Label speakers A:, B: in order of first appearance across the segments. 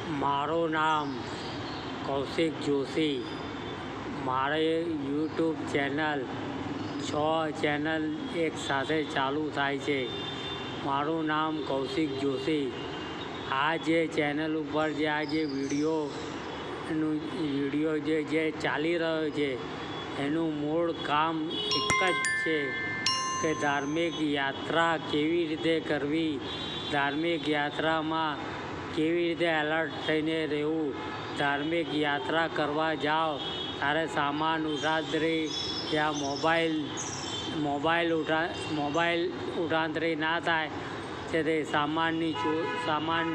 A: મારું નામ કૌશિક જોશી. મારે યુટ્યુબ ચેનલ 6 ચેનલ એક સાથે ચાલુ થાય છે. મારું નામ કૌશિક જોશી. આ જે ચેનલ ઉપર જે આ જે વિડીયો જે ચાલી રહ્યો છે એનું મૂળ કામ એક જ છે કે ધાર્મિક યાત્રા કેવી રીતે કરવી, ધાર્મિક યાત્રામાં કેવી રીતે એલર્ટ થઈને રહેવું. ધાર્મિક યાત્રા કરવા જાઓ ત્યારે સામાન ઉઠાંતરી યા મોબાઈલ ઉઠાંતરી ના થાય કે તે સામાન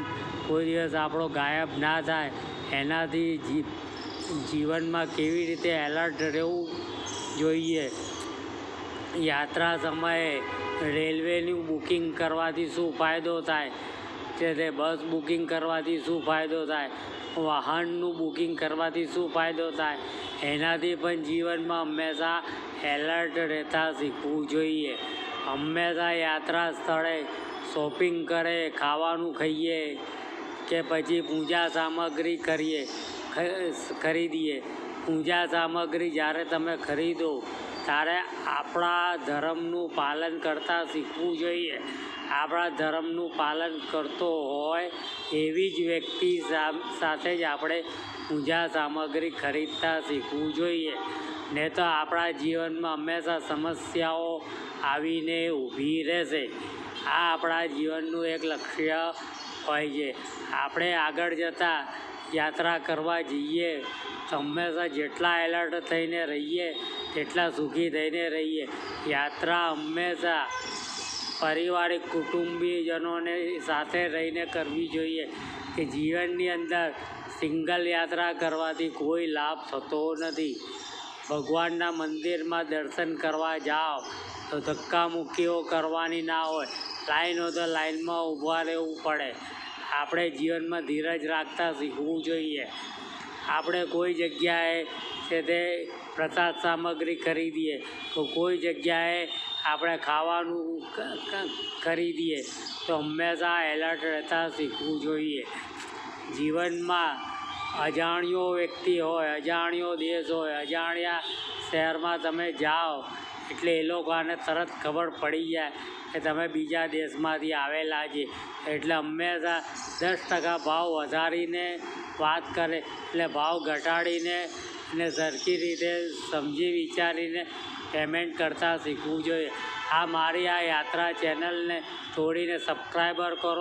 A: કોઈ દિવસ આપણો ગાયબ ના થાય. એનાથી જીવનમાં કેવી રીતે એલર્ટ રહેવું જોઈએ. યાત્રા સમયે રેલવેનું બુકિંગ કરવાથી શું ફાયદો થાય છે, તે બસ બુકિંગ કરવાથી શું ફાયદો થાય, વાહનનું બુકિંગ કરવાથી શું ફાયદો થાય, એનાથી પણ જીવનમાં હંમેશા એલર્ટ રહેતા શીખવું જોઈએ. હંમેશા યાત્રા સ્થળે શોપિંગ કરે, ખાવાનું ખાઈએ કે પછી પૂજા સામગ્રી ખરીદીએ. પૂજા સામગ્રી જ્યારે તમે ખરીદો ત્યારે આપણા ધર્મનું પાલન કરતાં શીખવું જોઈએ. આપણા ધર્મનું પાલન કરતો હોય એવી જ વ્યક્તિ સાથે જ આપણે પૂજા સામગ્રી ખરીદતા શીખવું જોઈએ. નહીં તો આપણા જીવનમાં હંમેશા સમસ્યાઓ આવીને ઊભી રહેશે. આ આપણા જીવનનું એક લક્ષ્ય હોય છે. આપણે આગળ જતાં યાત્રા કરવા જઈએ તો હંમેશા જેટલા એલર્ટ થઈને રહીએ તેટલા સુખી થઈને રહીએ. યાત્રા હંમેશા પારિવારિક કુટુંબીજનોને સાથે રહીને કરવી જોઈએ. કે જીવનની અંદર સિંગલ યાત્રા કરવાથી કોઈ લાભ થતો નથી. ભગવાનના મંદિરમાં દર્શન કરવા જાઓ તો ધક્કામુક્કીઓ કરવાની ના હોય. લાઈન હોય તો લાઈનમાં ઊભા રહેવું પડે. આપણે જીવનમાં ધીરજ રાખતા શીખવું જોઈએ. આપણે કોઈ જગ્યાએ છે તે પ્રસાદ સામગ્રી ખરીદીએ તો કોઈ જગ્યાએ આપણે ખાવાનું ખરીદીએ તો હંમેશા એલર્ટ રહેતા શીખવું જોઈએ. જીવનમાં અજાણ્યો વ્યક્તિ હોય, અજાણ્યો દેશ હોય, અજાણ્યા શહેરમાં તમે જાઓ એટલે એ લોકોને તરત ખબર પડી જાય કે તમે બીજા દેશમાંથી આવેલા છે. એટલે હંમેશા 10% ભાવ વધારીને વાત કરે એટલે ભાવ ઘટાડીને અને સરખી રીતે સમજી વિચારીને પેમેન્ટ કરતાં શીખવું જોઈએ. મારી આ યાત્રા ચેનલને છોડીને સબસ્ક્રાઈબર કરો.